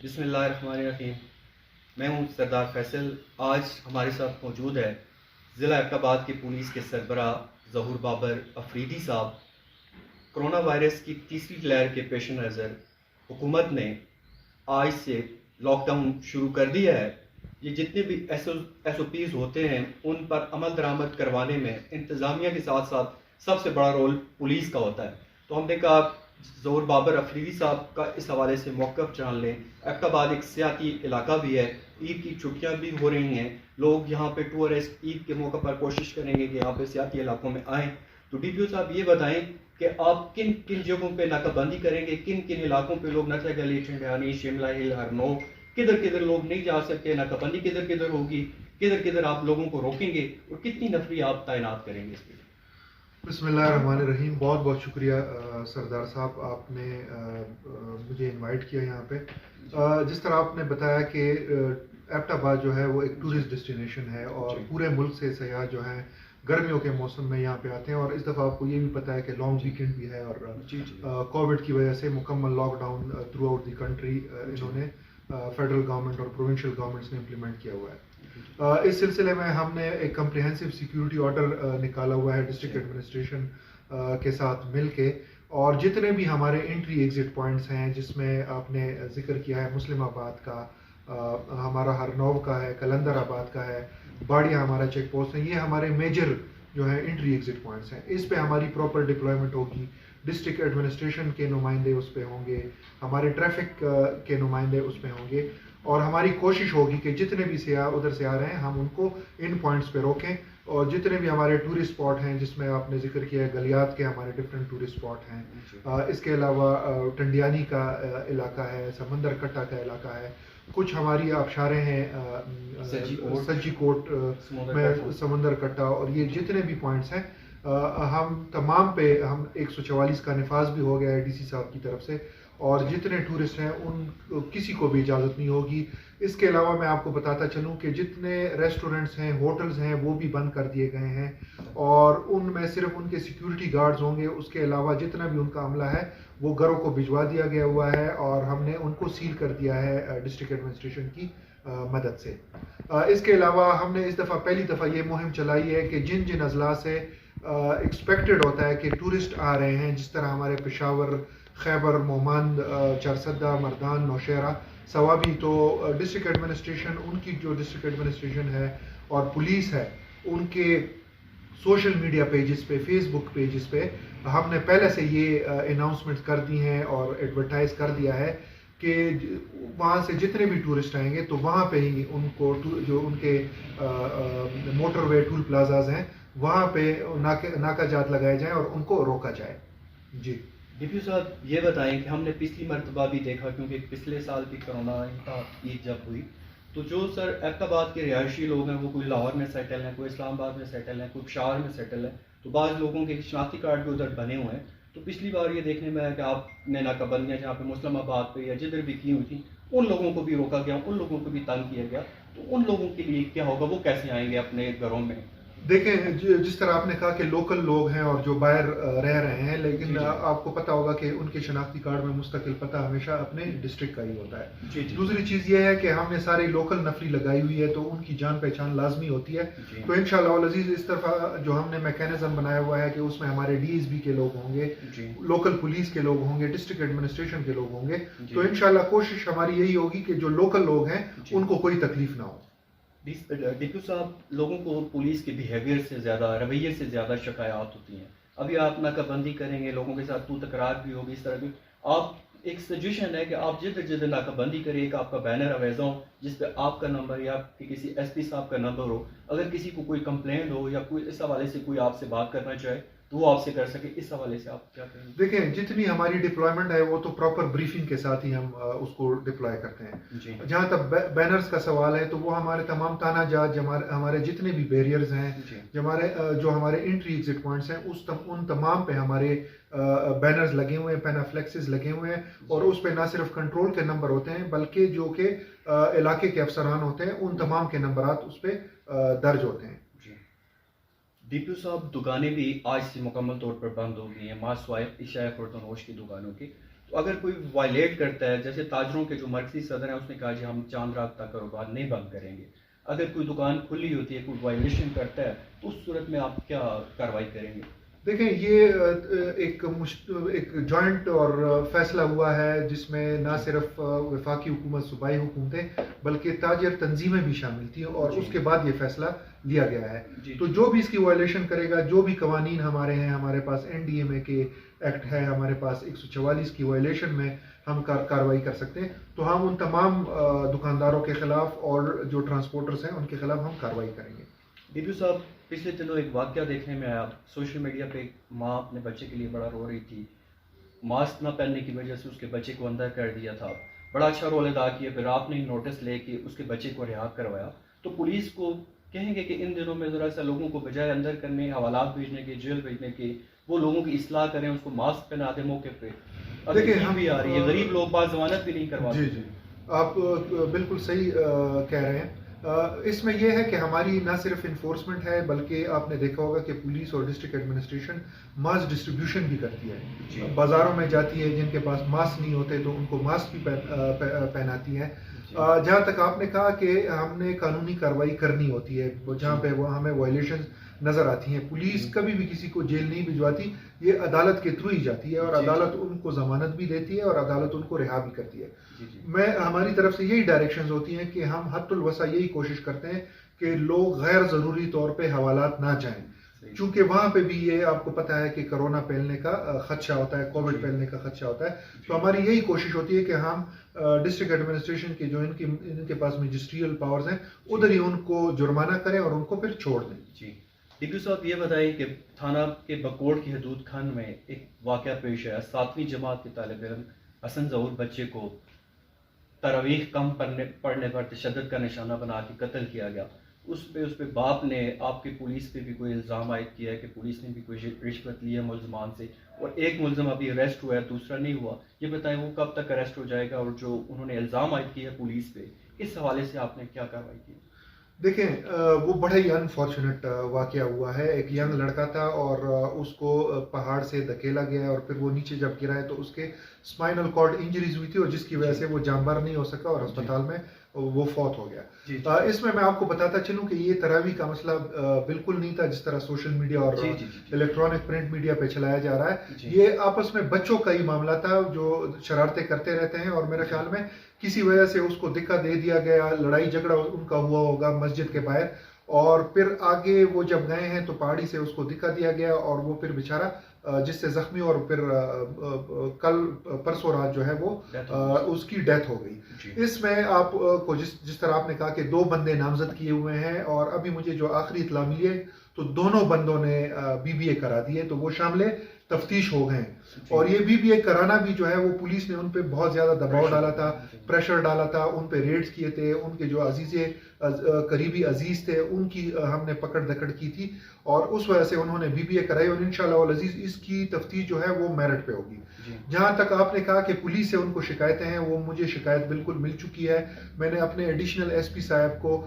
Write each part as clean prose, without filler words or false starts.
بسم اللہ الرحمن الرحیم. میں ہوں سردار فیصل. آج ہمارے ساتھ موجود ہے ضلع ایبٹ آباد کے پولیس کے سربراہ ظہور بابر افریدی صاحب. کرونا وائرس کی تیسری لہر کے پیش نظر حکومت نے آج سے لاک ڈاؤن شروع کر دیا ہے. یہ جتنے بھی ایس او پیز ہوتے ہیں ان پر عمل درآمد کروانے میں انتظامیہ کے ساتھ ساتھ سب سے بڑا رول پولیس کا ہوتا ہے. تو ہم نے کہا ظہور بابر افریدی صاحب کا اس حوالے سے موقف جان لیں. ایبٹ آباد ایک سیاحتی علاقہ بھی ہے, عید کی چھٹیاں بھی ہو رہی ہیں, لوگ یہاں پہ ٹورسٹ عید کے موقع پر کوشش کریں گے کہ یہاں پہ سیاحتی علاقوں میں آئیں. تو ڈی پی او صاحب یہ بتائیں کہ آپ کن کن جگہوں پہ ناکہ بندی کریں گے, کن کن علاقوں پہ لوگ نتھا گلی, ٹھنڈیانی, شملہ ہل, ہرنو, کدھر کدھر لوگ نہیں جا سکتے, ناکہ بندی کدھر کدھر ہوگی, کدھر کدھر آپ لوگوں کو روکیں گے اور کتنی نفری آپ تعینات کریں گے اس پہ؟ بسم اللہ الرحمن الرحیم. بہت بہت شکریہ سردار صاحب, آپ نے مجھے انوائٹ کیا یہاں پہ. جس طرح آپ نے بتایا کہ ایبٹ آباد جو ہے وہ ایک ٹورسٹ ڈیسٹینیشن ہے اور پورے ملک سے سیاح جو ہیں گرمیوں کے موسم میں یہاں پہ آتے ہیں, اور اس دفعہ آپ کو یہ بھی پتہ ہے کہ لانگ ویکینڈ بھی ہے اور کووڈ کی وجہ سے مکمل لاک ڈاؤن تھرو آؤٹ دی کنٹری انہوں نے فیڈرل گورنمنٹ اور پروونشل گورنمنٹس نے امپلیمنٹ کیا ہوا ہے. اس سلسلے میں ہم نے ایک کمپریہنسو سیکیورٹی آرڈر نکالا ہوا ہے ڈسٹرکٹ ایڈمنسٹریشن کے ساتھ مل کے, اور جتنے بھی ہمارے انٹری ایگزٹ پوائنٹس ہیں جس میں آپ نے ذکر کیا ہے مسلم آباد کا, ہمارا ہرنو کا ہے, کلندر آباد کا ہے, باڑیا ہمارا چیک پوسٹ ہے, یہ ہمارے میجر جو ہے انٹری ایگزٹ پوائنٹس ہیں. اس پہ ہماری پراپر ڈپلائمنٹ ہوگی, ڈسٹرکٹ ایڈمنسٹریشن کے نمائندے اس پہ ہوں گے, ہمارے ٹریفک کے نمائندے اس پہ ہوں گے, اور ہماری کوشش ہوگی کہ جتنے بھی سیاح ادھر سے آ رہے ہیں ہم ان کو ان پوائنٹس پہ روکیں. اور جتنے بھی ہمارے ٹورسٹ اسپاٹ ہیں جس میں آپ نے ذکر کیا ہے گلیات کے ہمارے ڈفرینٹ ٹورسٹ اسپاٹ ہیں, اس کے علاوہ ٹنڈیانی کا علاقہ ہے, سمندر کٹا کا علاقہ ہے, کچھ ہماری آبشاریں ہیں سجی کوٹ میں سمندر کٹا, اور یہ جتنے بھی پوائنٹس ہیں ہم تمام پہ ہم 144 کا نفاذ بھی ہو گیا ہے ڈی سی صاحب کی طرف سے, اور جتنے ٹورسٹ ہیں ان کسی کو بھی اجازت نہیں ہوگی. اس کے علاوہ میں آپ کو بتاتا چلوں کہ جتنے ریسٹورنٹس ہیں, ہوٹلز ہیں, وہ بھی بند کر دیے گئے ہیں, اور ان میں صرف ان کے سیکیورٹی گارڈز ہوں گے. اس کے علاوہ جتنا بھی ان کا عملہ ہے وہ گھروں کو بھجوا دیا گیا ہوا ہے, اور ہم نے ان کو سیل کر دیا ہے ڈسٹرکٹ ایڈمنسٹریشن کی مدد سے. اس کے علاوہ ہم نے اس دفعہ پہلی دفعہ یہ مہم چلائی ہے کہ جن جن اضلاع سے ایکسپیکٹڈ ہوتا ہے کہ ٹورسٹ آ رہے ہیں, جس طرح ہمارے پشاور, خیبر, مومند, چارسدہ, مردان, نوشہرہ, سوابی, تو ڈسٹرکٹ ایڈمنسٹریشن, ان کی جو ڈسٹرکٹ ایڈمنسٹریشن ہے اور پولیس ہے, ان کے سوشل میڈیا پیجز پہ, فیس بک پیجز پہ ہم نے پہلے سے یہ اناؤنسمنٹ کر دی ہیں اور ایڈورٹائز کر دیا ہے کہ وہاں سے جتنے بھی ٹورسٹ آئیں گے تو وہاں پہ ہی ان کو جو ان کے موٹر وے ٹول پلازاز ہیں وہاں پہ ناکہ جات لگائے جائیں اور ان کو روکا جائے. جی ڈی پی او صاحب یہ بتائیں کہ ہم نے پچھلی مرتبہ بھی دیکھا, کیونکہ پچھلے سال بھی کرونا عید جب ہوئی تو جو سر ایبٹ آباد کے رہائشی لوگ ہیں وہ کوئی لاہور میں سیٹل ہیں, کوئی اسلام آباد میں سیٹل ہیں, کوئی پشاور میں سیٹل ہیں, تو بعض لوگوں کے شناختی کارڈ بھی ادھر بنے ہوئے ہیں. تو پچھلی بار یہ دیکھنے میں آیا کہ آپ نے ناکہ بندیاں جہاں پہ مسلم آباد پہ یا جدھر بھی کی ہوئی تھیں ان لوگوں کو بھی روکا گیا, ان لوگوں کو بھی تنگ کیا گیا. تو ان لوگوں کے لیے کیا ہوگا, وہ کیسے آئیں گے اپنے گھروں میں؟ دیکھیں, جس طرح آپ نے کہا کہ لوکل لوگ ہیں اور جو باہر رہ رہے ہیں, لیکن آپ کو پتہ ہوگا کہ ان کے شناختی کارڈ میں مستقل پتہ ہمیشہ اپنے ڈسٹرکٹ کا ہی ہوتا ہے. دوسری چیز یہ ہے کہ ہم نے ساری لوکل نفری لگائی ہوئی ہے تو ان کی جان پہچان لازمی ہوتی ہے. تو انشاءاللہ العزیز اس طرح جو ہم نے میکینزم بنایا ہوا ہے کہ اس میں ہمارے ڈی ایس بی کے لوگ ہوں گے, لوکل پولیس کے لوگ ہوں گے, ڈسٹرکٹ ایڈمنسٹریشن کے لوگ ہوں گے. تو انشاءاللہ کوشش ہماری یہی ہوگی کہ جو لوکل لوگ ہیں ان کو کوئی تکلیف نہ ہو. ڈی پی او صاحب, لوگوں کو پولیس کے بیہیویئر سے زیادہ, رویے سے زیادہ شکایات ہوتی ہیں. ابھی آپ ناکہ بندی کریں گے, لوگوں کے ساتھ تو تکرار بھی ہوگی, اس طرح بھی. آپ ایک سجیشن ہے کہ آپ جدھر جدھر ناکہ بندی کریں, ایک آپ کا بینر اویزہ ہو جس پہ آپ کا نمبر یا کسی ایس پی صاحب کا نمبر ہو. اگر کسی کو کوئی کمپلینٹ ہو یا کوئی اس حوالے سے کوئی آپ سے بات کرنا چاہے تو وہ آپ سے کر سکے. اس حوالے سے آپ کیا کریں گے؟ دیکھیں, جتنی ہماری ڈپلائمنٹ ہے وہ تو پراپر بریفنگ کے ساتھ ہی ہم اس کو ڈپلوائے کرتے ہیں. جہاں تک بینرز کا سوال ہے تو وہ ہمارے تمام تانا جات, ہمارے جتنے بھی بیریئرز ہیں, جو ہمارے انٹری ایگزٹ پوائنٹس ہیں, ان تمام پہ ہمارے بینرز لگے ہوئے ہیں, پینافلیکسز لگے ہوئے ہیں, اور اس پہ نہ صرف کنٹرول کے نمبر ہوتے ہیں بلکہ جو کہ علاقے کے افسران ہوتے ہیں ان تمام کے نمبرات اس پہ درج ہوتے ہیں. ڈی پی او صاحب, دکانیں بھی آج سے مکمل طور پر بند ہو گئی ہیں, ماں سوائے عشاء خوردنوش کی دکانوں کی. تو تو اگر کوئی وائلیٹ کرتا ہے، جیسے تاجروں کے جو مرکزی صدر ہیں اس نے کہا جی ہم چاند رات تک کاروبار نہیں بند کریں گے، اگر کوئی دکان کھلی ہوتی ہے، کوئی وائلیشن کرتا ہے تو اس صورت میں آپ کیا کارروائی کریں گے؟ دیکھیں یہ ایک جوائنٹ اور فیصلہ ہوا ہے جس میں نہ صرف وفاقی حکومت، صوبائی حکومتیں، بلکہ تاجر تنظیمیں بھی شامل تھیں اور اس کے بعد یہ فیصلہ لیا گیا ہے. تو جو بھی اس کی وائلیشن کرے گا، جو بھی قوانین ہمارے ہیں، ہمارے پاس NDMA کے ایکٹ ہے، ہمارے پاس 144 کی وائلیشن میں ہم کارروائی کر سکتے ہیں، تو ہم ان تمام دکانداروں کے خلاف اور جو ٹرانسپورٹرز ہیں ان کے خلاف ہم کارروائی کریں گے. ڈیپیو صاحب، پچھلے دنوں ایک واقعہ دیکھنے میں آیا سوشل میڈیا پہ، ایک ماں اپنے بچے کے لیے بڑا رو رہی تھی، ماسک نہ پہننے کی وجہ سے اس کے بچے کو اندر کر دیا تھا. بڑا اچھا رول ادا کیا، پھر آپ نے نوٹس لے کے اس کے بچے کو رہا کروایا. تو پولیس کو کہیں گے کہ ان دنوں میں ذرا سا لوگوں کو بجائے اندر کرنے، حوالات بھیجنے کے، جیل بھیجنے کے، وہ لوگوں کی اصلاح کریں، اس کو ماسک پہنا دیں موقع پہ. دیکھیں ہم بھی آ رہی ہے، غریب لوگ بعض ضمانت بھی نہیں کروا. جی آپ بالکل صحیح کہہ رہے ہیں. اس میں یہ ہے کہ ہماری نہ صرف انفورسمنٹ ہے، بلکہ آپ نے دیکھا ہوگا کہ پولیس اور ڈسٹرکٹ ایڈمنسٹریشن ماسک ڈسٹریبیوشن بھی کرتی ہے. بازاروں میں جاتی ہے، جن کے پاس ماسک نہیں ہوتے تو ان کو ماسک بھی پہناتی ہے. جہاں تک آپ نے کہا کہ ہم نے قانونی کارروائی کرنی ہوتی ہے جہاں پہ وہ ہمیں وائلیشن نظر آتی ہیں، پولیس کبھی بھی کسی کو جیل نہیں بھجواتی، یہ عدالت کے تھرو ہی جاتی ہے اور عدالت ان کو ضمانت بھی دیتی ہے اور عدالت ان کو رہا بھی کرتی ہے. ہماری طرف سے یہی ڈائریکشنز ہوتی ہیں کہ ہم حد الوسع یہی کوشش کرتے ہیں کہ لوگ غیر ضروری طور پہ حوالات نہ جائیں، چونکہ وہاں پہ بھی یہ آپ کو پتہ ہے کہ کرونا پھیلنے کا خدشہ ہوتا ہے، کووڈ پھیلنے کا خدشہ ہوتا ہے. تو ہماری یہی کوشش ہوتی ہے کہ ہم ڈسٹرکٹ ایڈمنسٹریشن کے جو ان کے پاس مجسٹریل پاورز ہیں ادھر ہی ان کو جرمانہ کریں اور ان کو پھر چھوڑ دیں. جی ڈیپیو صاحب، یہ بتائیں کہ تھانہ کے بکوڑ کی حدود خان میں ایک واقعہ پیش آیا. 7ویں جماعت کے طالب علم حسن ظہور بچے کو تراویح کم پڑھنے پر تشدد کا نشانہ بنا کے قتل کیا گیا. اس پہ باپ نے آپ کی پولیس پہ بھی کوئی الزام عائد کیا ہے کہ پولیس نے بھی کوئی رشوت لی ہے ملزمان سے، اور ایک ملزم ابھی اریسٹ ہوا ہے، دوسرا نہیں ہوا. یہ بتائیں وہ کب تک اریسٹ ہو جائے گا، اور جو انہوں نے الزام عائد کیا ہے پولیس پہ، اس حوالے سے آپ نے کیا کارروائی کی؟ دیکھیں وہ بڑا ہی انفارچونیٹ واقعہ ہوا ہے. ایک ینگ لڑکا تھا اور اس کو پہاڑ سے دھکیلا گیا اور پھر وہ نیچے جب گرا ہے تو اس کے اسپائنل کارڈ انجریز ہوئی تھی اور جس کی وجہ سے وہ جانبر نہیں ہو سکا اور اسپتال میں وہ فوت ہو گیا. اس میں آپ کو بتاتا چلوں کہ یہ تراویح کا مسئلہ بالکل نہیں تھا جس طرح سوشل میڈیا اور الیکٹرانک پرنٹ میڈیا پہ چلایا جا رہا ہے. یہ آپس میں بچوں کا ہی معاملہ تھا جو شرارتیں کرتے رہتے ہیں، اور میرے خیال میں کسی وجہ سے اس کو دھکا دے دیا گیا، لڑائی جھگڑا ان کا ہوا ہوگا مسجد کے باہر، اور پھر آگے وہ جب گئے ہیں تو پہاڑی سے اس کو دھکا دیا گیا اور وہ پھر بیچارہ جس سے زخمی، اور پھر کل پرسوں رات جو ہے وہ اس کی ڈیتھ ہو گئی. اس میں آپ کو جس طرح آپ نے کہا کہ 2 بندے نامزد کیے ہوئے ہیں، اور ابھی مجھے جو آخری اطلاع ملی ہے تو دونوں بندوں نے BBA کرا دیے، تو وہ شامل تفتیش ہو گئے. اور یہ BBA کرانا بھی جو ہے وہ پولیس نے ان پہ بہت زیادہ دباؤ ڈالا تھا، پریشر ڈالا تھا، ان پہ ریڈز کیے تھے، ان کے جو قریبی عزیز تھے ان کی ہم نے پکڑ دکڑ کی تھی، اور اس وجہ سے انہوں نے BBA کرائی، اور انشاءاللہ العزیز اس کی تفتیش جو ہے وہ میرٹ پہ ہوگی. جہاں تک آپ نے کہا کہ پولیس سے ان کو شکایتیں ہیں، وہ مجھے شکایت بالکل مل چکی ہے. میں نے اپنے ایڈیشنل SP صاحب کو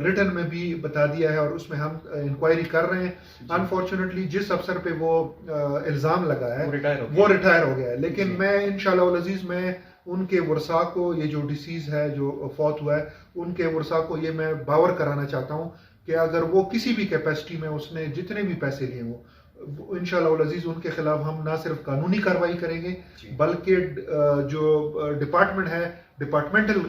ریٹن میں بھی بتا دیا ہے اور اس میں ہم انکوائری کر رہے ہیں. انفارچونیٹلی جس افسر پہ وہ الزام لگا ہے وہ ریٹائر ہو گیا ہے، لیکن میں انشاءاللہ العزیز میں ان کے ورثاء کو، یہ جو ڈیسیز ہے جو فوت ہوا ہے، ان کے ورثاء کو یہ میں باور کرانا چاہتا ہوں کہ اگر وہ کسی بھی کیپیسٹی میں اس نے جتنے بھی پیسے لیے ہوں، انشاءاللہ العزیز ان کے خلاف ہم نہ صرف قانونی کارروائی کریں گے بلکہ جو ڈپارٹمنٹ ہے ڈپارٹمنٹل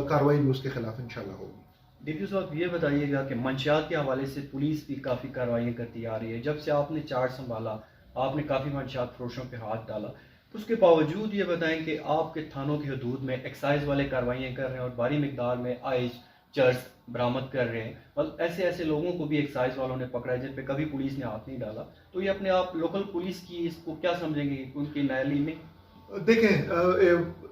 کارروائی بھی اس کے خلاف انشاءاللہ ہوگی. ڈیپیو صاحب یہ بتائیے گا کہ منشیات کے حوالے سے پولیس بھی کافی کارروائیاں کرتی آ رہی ہے. جب سے آپ نے چارج سنبھالا آپ نے کافی منشیات فروشوں پہ ہاتھ ڈالا، اس کے باوجود یہ بتائیں کہ آپ کے تھانوں کی حدود میں ایکسائز والے کارروائیاں کر رہے ہیں اور بھاری مقدار میں آئس چرس برآمد کر رہے ہیں. مطلب ایسے لوگوں کو بھی ایکسائز والوں نے پکڑا ہے جن پہ کبھی پولیس نے ہاتھ نہیں ڈالا. تو یہ اپنے آپ لوکل پولیس کی اس کو کیا سمجھیں گے ان کی نائلی میں؟ دیکھیں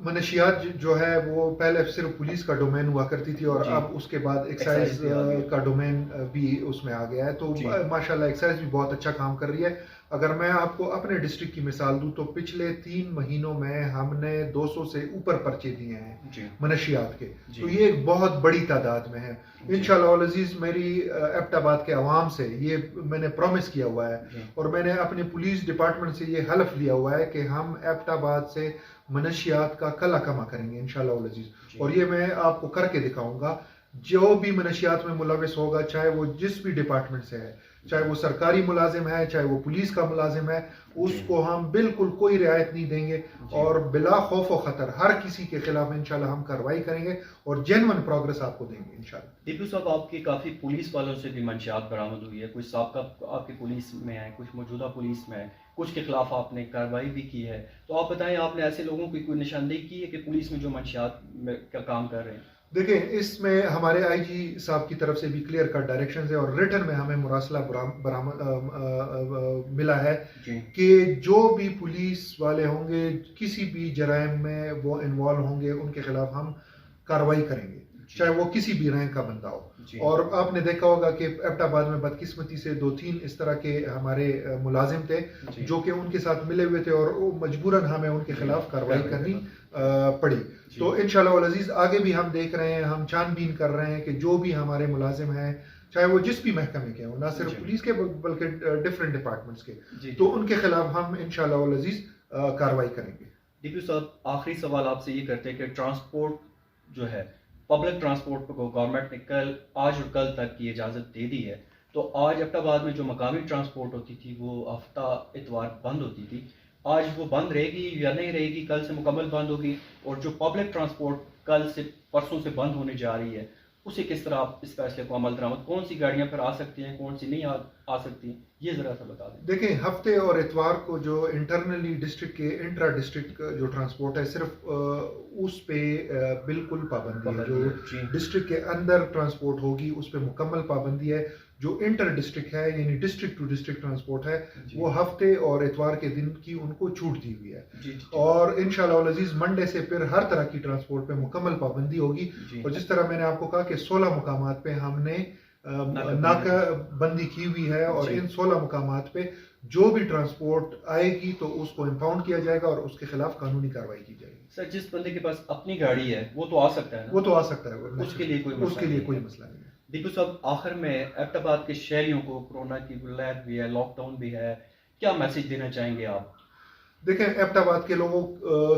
منشیات جو ہے وہ پہلے صرف پولیس کا ڈومین ہوا کرتی تھی، اور اب اس کے بعد ایکسائز کا ڈومین بھی اس میں آ گیا ہے. تو ماشاءاللہ ایکسائز بھی بہت اچھا کام کر رہی ہے. اگر میں آپ کو اپنے ڈسٹرکٹ کی مثال دوں تو پچھلے 3 مہینوں میں ہم نے 200 سے اوپر پرچے دیے ہیں منشیات کے، تو یہ ایک بہت بڑی تعداد میں ہے۔ انشاءاللہ العزیز میری ایبٹ آباد کے عوام سے یہ میں نے پرومس کیا ہوا ہے، اور میں نے اپنے پولیس ڈپارٹمنٹ سے یہ حلف لیا ہوا ہے کہ ہم ایبٹ آباد سے منشیات کا کلا کما کریں گے انشاءاللہ العزیز، اور یہ میں آپ کو کر کے دکھاؤں گا۔ جو بھی منشیات میں ملوث ہوگا، چاہے وہ جس بھی ڈپارٹمنٹ سے ہے، چاہے وہ سرکاری ملازم ہے، چاہے وہ پولیس کا ملازم ہے، اس کو ہم بالکل کوئی رعایت نہیں دیں گے، اور بلا خوف و خطر ہر کسی کے خلاف انشاءاللہ ہم کارروائی کریں گے اور جینون پروگرس آپ کو دیں گے انشاءاللہ۔ ڈی پی او صاحب، آپ کی کافی پولیس والوں سے بھی منشیات برآمد ہوئی ہے، کچھ سابقہ آپ کی پولیس میں ہے، کچھ موجودہ پولیس میں ہے، کچھ کے خلاف آپ نے کارروائی بھی کی ہے، تو آپ بتائیں آپ نے ایسے لوگوں کی کوئی نشاندہی کی ہے کہ پولیس میں جو منشیات میں کا کام کر رہے ہیں؟ دیکھیں، اس میں ہمارے آئی جی صاحب کی طرف سے بھی کلیئر کٹ ڈائریکشنز ہے، اور ریٹن میں ہمیں مراسلہ ملا ہے کہ جو بھی پولیس والے ہوں گے کسی بھی جرائم میں وہ انوالو ہوں گے، ان کے خلاف ہم کارروائی کریں گے، چاہے وہ کسی بھی رینک کا بندہ ہو۔ اور آپ نے دیکھا ہوگا کہ ایبٹ آباد میں بدقسمتی سے 2-3 اس طرح کے ہمارے ملازم تھے جو کہ ان کے ساتھ ملے ہوئے تھے، اور مجبوراً ہمیں ان کے خلاف کارروائی کرنی پڑی۔ تو انشاءاللہ العزیز آگے بھی ہم دیکھ رہے ہیں، ہم چھان بین کر رہے ہیں کہ جو بھی ہمارے ملازم ہیں، چاہے وہ جس بھی محکمے کے ہوں، نہ صرف پولیس کے بلکہ ڈفرینٹ ڈپارٹمنٹس کے، تو ان کے خلاف ہم انشاءاللہ العزیز کارروائی کریں گے۔ ڈی پی او صاحب، آخری سوال آپ سے یہ کرتے ہیں کہ ٹرانسپورٹ جو ہے، پبلک ٹرانسپورٹ کو گورنمنٹ نے آج اور کل تک کی اجازت دے دی ہے، تو آج ایبٹ آباد میں جو مقامی ٹرانسپورٹ ہوتی تھی وہ ہفتہ اتوار بند ہوتی تھی، آج وہ بند رہے گی یا نہیں رہے گی؟ کل سے مکمل بند ہوگی؟ اور جو پبلک ٹرانسپورٹ کل سے پرسوں سے بند ہونے جا رہی ہے، اسے کس طرح آپ اس فیصلے کو عمل درآمد، کون سی گاڑیاں پھر آ سکتی ہیں، کون سی نہیں آ سکتی ہیں، یہ ذرا سا بتا دیں۔ دیکھیں، ہفتے اور اتوار کو جو انٹرنلی ڈسٹرکٹ کے انٹرا ڈسٹرکٹ جو ٹرانسپورٹ ہے، صرف اس پہ بالکل پابندی ہے۔ جو ڈسٹرکٹ کے اندر ٹرانسپورٹ ہوگی اس پہ مکمل پابندی ہے۔ جو انٹر ڈسٹرکٹ ہے، یعنی ڈسٹرکٹ ٹو ڈسٹرکٹ ٹرانسپورٹ ہے، وہ ہفتے اور اتوار کے دن کی ان کو چھوٹ دی ہوئی ہے، اور انشاءاللہ العزیز منڈے سے پھر ہر طرح کی ٹرانسپورٹ پہ مکمل پابندی ہوگی۔ اور جس طرح میں نے آپ کو کہا کہ 16 مقامات پہ ہم نے ناکہ بندی کی ہوئی ہے، اور ان 16 مقامات پہ جو بھی ٹرانسپورٹ آئے گی تو اس کو امپاؤنڈ کیا جائے گا اور اس کے خلاف قانونی کارروائی کی جائے گی۔ سر، جس بندے کے پاس اپنی گاڑی ہے وہ تو آ سکتا ہے نا؟ وہ تو آ سکتا ہے، اس کے لیے کوئی مسئلہ نہیں ہے۔ ڈی پی او صاحب، آخر میں ایبٹ آباد کے شہریوں کو کورونا کی ولایت بھی ہے، لاک ڈاؤن بھی ہے، کیا میسج دینا چاہیں گے آپ؟ دیکھیں، ایبٹ آباد کے لوگوں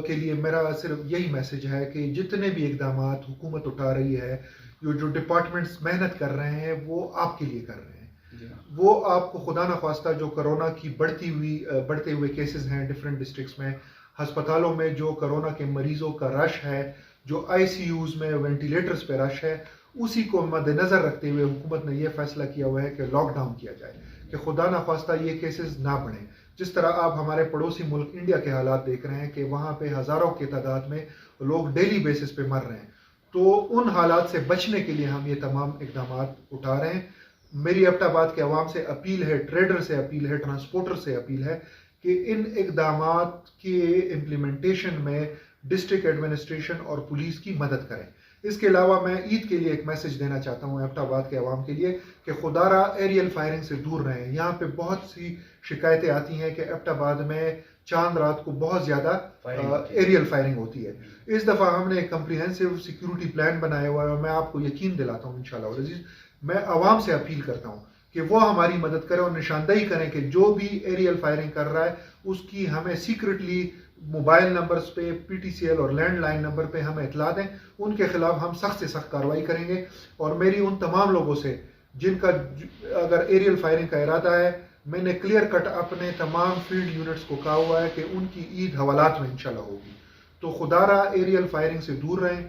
کے لیے میرا صرف یہی میسج ہے کہ جتنے بھی اقدامات حکومت اٹھا رہی ہے، جو ڈپارٹمنٹس محنت کر رہے ہیں، وہ آپ کے لیے کر رہے ہیں۔ وہ آپ کو خدا نخواستہ جو کرونا کی بڑھتے ہوئے کیسز ہیں ڈفرینٹ ڈسٹرکٹس میں، ہسپتالوں میں جو کرونا کے مریضوں کا رش ہے، جو آئی سی یوز میں وینٹیلیٹرز پہ رش ہے، اسی کو مد نظر رکھتے ہوئے حکومت نے یہ فیصلہ کیا ہوا ہے کہ لاک ڈاؤن کیا جائے، کہ خدا نخواستہ یہ کیسز نہ بڑھیں۔ جس طرح آپ ہمارے پڑوسی ملک انڈیا کے حالات دیکھ رہے ہیں کہ وہاں پہ ہزاروں کی تعداد میں لوگ ڈیلی بیسس پہ مر رہے ہیں، تو ان حالات سے بچنے کے لیے ہم یہ تمام اقدامات اٹھا رہے ہیں۔ میری ایبٹ آباد کے عوام سے اپیل ہے، ٹریڈر سے اپیل ہے، ٹرانسپورٹر سے اپیل ہے کہ ان اقدامات کے امپلیمنٹیشن میں ڈسٹرکٹ ایڈمنسٹریشن اور پولیس کی مدد کریں۔ اس کے علاوہ میں عید کے لیے ایک میسج دینا چاہتا ہوں ایبٹ آباد کے عوام کے لیے کہ خدا را ایریل فائرنگ سے دور رہیں۔ یہاں پہ بہت سی شکایتیں آتی ہیں کہ ایبٹ آباد میں چاند رات کو بہت زیادہ ایریل فائرنگ ہوتی ہے۔ اس دفعہ ہم نے ایک کمپریہنسو سیکیورٹی پلان بنایا ہوا ہے، اور میں آپ کو یقین دلاتا ہوں انشاءاللہ العزیز، میں عوام سے اپیل کرتا ہوں کہ وہ ہماری مدد کریں اور نشاندہی کریں کہ جو بھی ایریل فائرنگ کر رہا ہے اس کی ہمیں سیکرٹلی موبائل نمبرز پہ، پی ٹی سی ایل اور لینڈ لائن نمبر پہ ہمیں اطلاع دیں، ان کے خلاف ہم سخت سے سخت کارروائی کریں گے۔ اور میری ان تمام لوگوں سے جن کا اگر ایریل فائرنگ کا ارادہ ہے، میں نے کلیئر کٹ اپنے تمام فیلڈ یونٹس کو کہا ہوا ہے کہ ان کی عید حوالات میں انشاءاللہ ہوگی، تو خدا را ایریل فائرنگ سے دور رہیں۔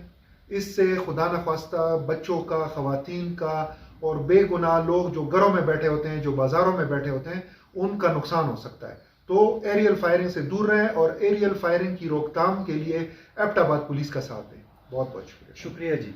اس سے خدا نخواستہ بچوں کا، خواتین کا اور بے گناہ لوگ جو گھروں میں بیٹھے ہوتے ہیں، جو بازاروں میں بیٹھے ہوتے ہیں، ان کا نقصان ہو سکتا ہے۔ تو ایریل فائرنگ سے دور رہیں اور ایریل فائرنگ کی روک تھام کے لیے ایبٹ آباد پولیس کا ساتھ دیں۔ بہت بہت شکریہ۔ شکریہ جی۔